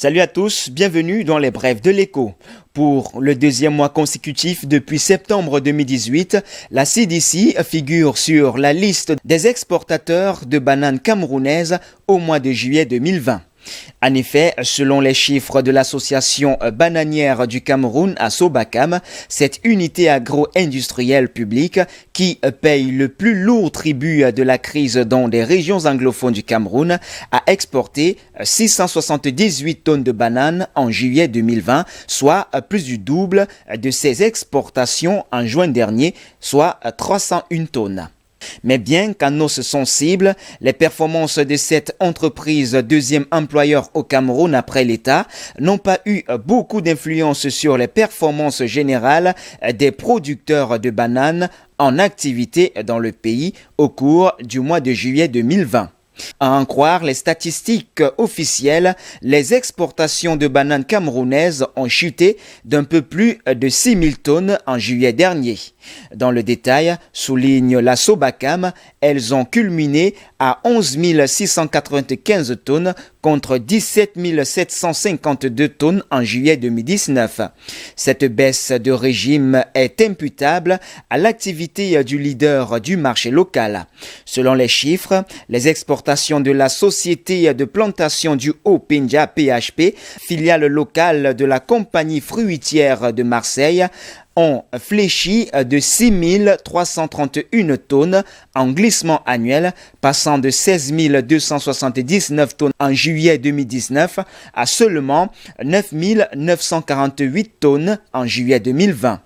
Salut à tous, bienvenue dans les brèves de l'écho. Pour le deuxième mois consécutif depuis septembre 2018, la CDC figure sur la liste des exportateurs de bananes camerounaises au mois de juillet 2020. En effet, selon les chiffres de l'association bananière du Cameroun à Sobakam, cette unité agro-industrielle publique qui paye le plus lourd tribut de la crise dans les régions anglophones du Cameroun a exporté 678 tonnes de bananes en juillet 2020, soit plus du double de ses exportations en juin dernier, soit 301 tonnes. Mais bien qu'en os sensible, les performances de cette entreprise, deuxième employeur au Cameroun après l'État, n'ont pas eu beaucoup d'influence sur les performances générales des producteurs de bananes en activité dans le pays au cours du mois de juillet 2020. À en croire les statistiques officielles, les exportations de bananes camerounaises ont chuté d'un peu plus de 6 000 tonnes en juillet dernier. Dans le détail, souligne la Sobakam, elles ont culminé à 11 695 tonnes contre 17 752 tonnes en juillet 2019. Cette baisse de régime est imputable à l'activité du leader du marché local. Selon les chiffres, les exportations de la société de plantation du Haut-Penja PHP, filiale locale de la compagnie fruitière de Marseille, ont fléchi de 6 331 tonnes en glissement annuel, passant de 16 279 tonnes en juillet 2019 à seulement 9 948 tonnes en juillet 2020.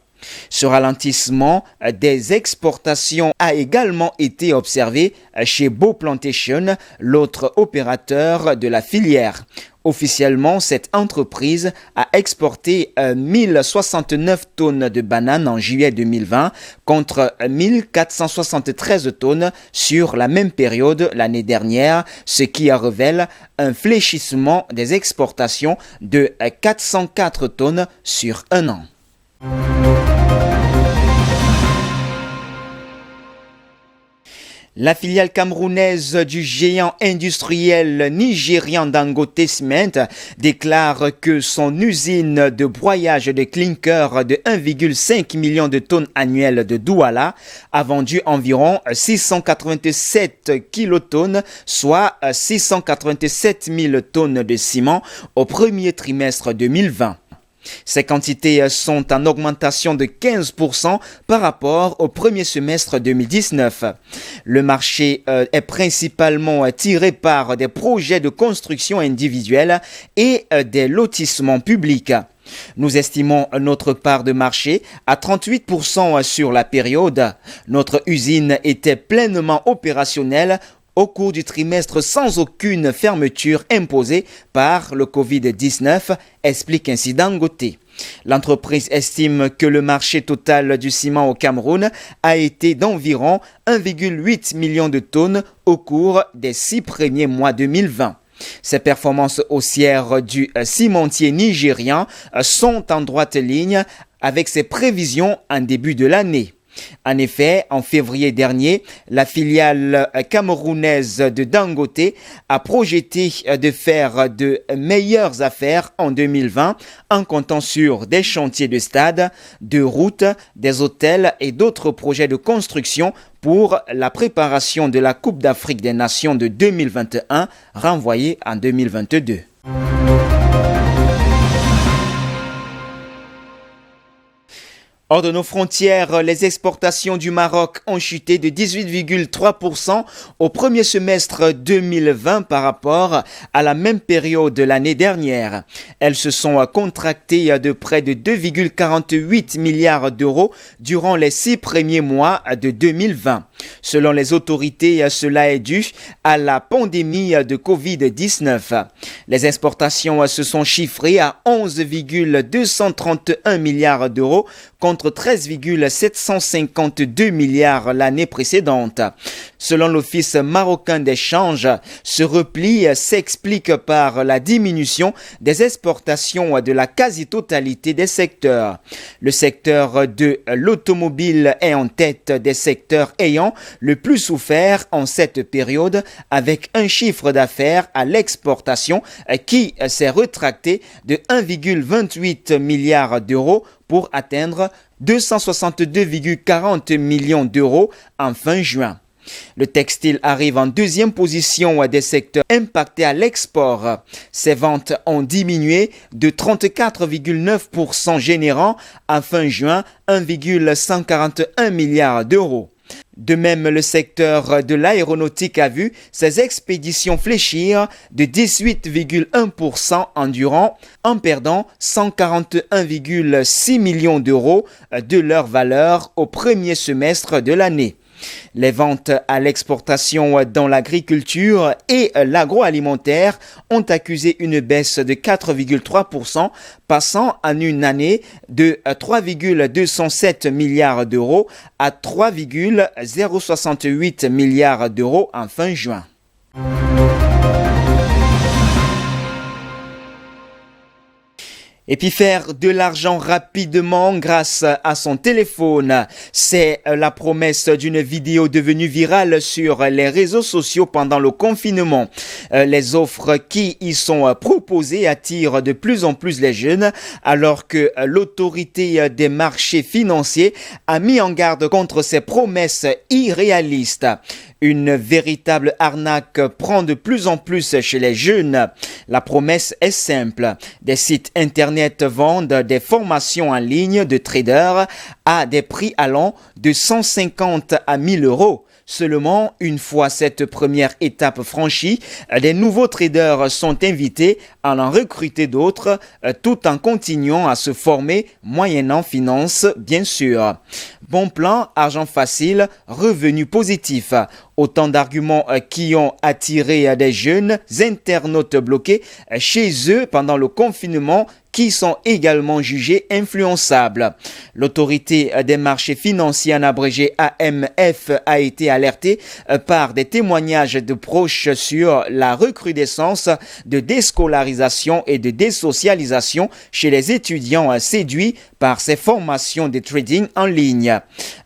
Ce ralentissement des exportations a également été observé chez Beau Plantation, l'autre opérateur de la filière. Officiellement, cette entreprise a exporté 1069 tonnes de bananes en juillet 2020 contre 1473 tonnes sur la même période l'année dernière, ce qui révèle un fléchissement des exportations de 404 tonnes sur un an. La filiale camerounaise du géant industriel nigérian Dangote Cement déclare que son usine de broyage de clinker de 1,5 million de tonnes annuelles de Douala a vendu environ 687 kilotonnes, soit 687 000 tonnes de ciment au premier trimestre 2020. Ces quantités sont en augmentation de 15% par rapport au premier semestre 2019. Le marché est principalement tiré par des projets de construction individuelle et des lotissements publics. Nous estimons notre part de marché à 38% sur la période. Notre usine était pleinement opérationnelle au cours du trimestre sans aucune fermeture imposée par le Covid-19, explique ainsi Dangote. L'entreprise estime que le marché total du ciment au Cameroun a été d'environ 1,8 million de tonnes au cours des 6 premiers mois 2020. Ces performances haussières du cimentier nigérian sont en droite ligne avec ses prévisions en début de l'année. En effet, en février dernier, la filiale camerounaise de Dangote a projeté de faire de meilleures affaires en 2020 en comptant sur des chantiers de stades, de routes, des hôtels et d'autres projets de construction pour la préparation de la Coupe d'Afrique des Nations de 2021 renvoyée en 2022. Hors de nos frontières, les exportations du Maroc ont chuté de 18,3% au premier semestre 2020 par rapport à la même période de l'année dernière. Elles se sont contractées de près de 2,48 milliards d'euros durant les 6 premiers mois de 2020. Selon les autorités, cela est dû à la pandémie de Covid-19. Les exportations se sont chiffrées à 11,231 milliards d'euros contre 13,752 milliards l'année précédente. Selon l'Office marocain d'échange, ce repli s'explique par la diminution des exportations de la quasi-totalité des secteurs. Le secteur de l'automobile est en tête des secteurs ayant le plus souffert en cette période, avec un chiffre d'affaires à l'exportation qui s'est rétracté de 1,28 milliard d'euros pour atteindre 262,40 millions d'euros en fin juin. Le textile arrive en deuxième position des secteurs impactés à l'export. Ses ventes ont diminué de 34,9%, générant en fin juin 1,141 milliard d'euros. De même, le secteur de l'aéronautique a vu ses expéditions fléchir de 18,1% en perdant 141,6 millions d'euros de leur valeur au premier semestre de l'année. Les ventes à l'exportation dans l'agriculture et l'agroalimentaire ont accusé une baisse de 4,3%, passant en une année de 3,207 milliards d'euros à 3,068 milliards d'euros en fin juin. Et puis faire de l'argent rapidement grâce à son téléphone, c'est la promesse d'une vidéo devenue virale sur les réseaux sociaux pendant le confinement. Les offres qui y sont proposées attirent de plus en plus les jeunes, alors que l'autorité des marchés financiers a mis en garde contre ces promesses irréalistes. Une véritable arnaque prend de plus en plus chez les jeunes. La promesse est simple. Des sites internet vendent des formations en ligne de traders à des prix allant de 150 à 1000 euros. Seulement, une fois cette première étape franchie, des nouveaux traders sont invités à en recruter d'autres tout en continuant à se former moyennant finance, bien sûr. Bon plan, argent facile, revenu positif. Autant d'arguments qui ont attiré des jeunes internautes bloqués chez eux pendant le confinement, qui sont également jugés influençables. L'autorité des marchés financiers, en abrégé AMF, a été alertée par des témoignages de proches sur la recrudescence de déscolarisation et de désocialisation chez les étudiants séduits par ces formations de trading en ligne.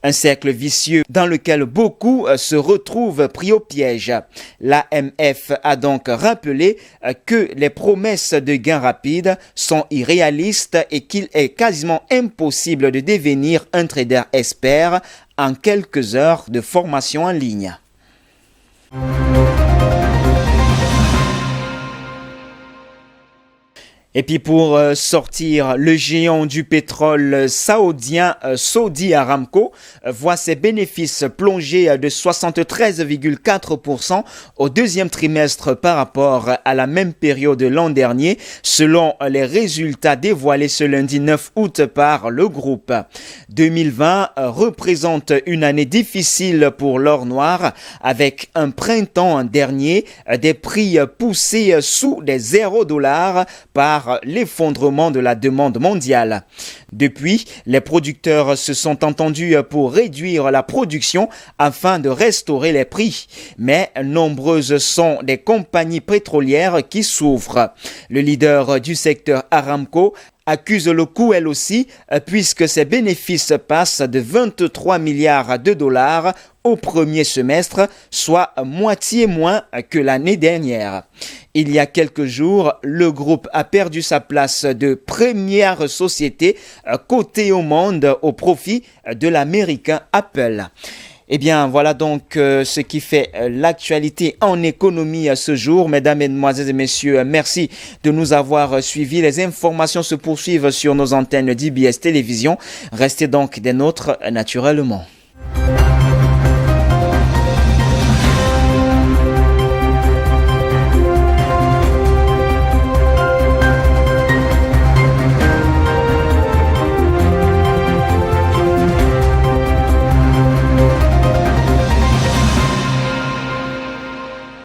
Un cercle vicieux dans lequel beaucoup se retrouvent pris au piège. L'AMF a donc rappelé que les promesses de gains rapides sont irréaliste et qu'il est quasiment impossible de devenir un trader expert en quelques heures de formation en ligne. Et puis pour sortir, le géant du pétrole saoudien Saudi Aramco voit ses bénéfices plonger de 73,4% au deuxième trimestre par rapport à la même période l'an dernier, selon les résultats dévoilés ce lundi 9 août par le groupe. 2020 représente une année difficile pour l'or noir, avec un printemps dernier, des prix poussés sous des 0 $ par l'effondrement de la demande mondiale. Depuis, les producteurs se sont entendus pour réduire la production afin de restaurer les prix. Mais nombreuses sont les compagnies pétrolières qui souffrent. Le leader du secteur Aramco accuse le coup elle aussi, puisque ses bénéfices passent de 23 milliards de dollars au premier semestre, soit moitié moins que l'année dernière. Il y a quelques jours, le groupe a perdu sa place de première société cotée au monde au profit de l'américain Apple. Eh bien, voilà donc ce qui fait l'actualité en économie à ce jour. Mesdames, Mesdemoiselles et Messieurs, merci de nous avoir suivis. Les informations se poursuivent sur nos antennes d'IBS Télévision. Restez donc des nôtres naturellement.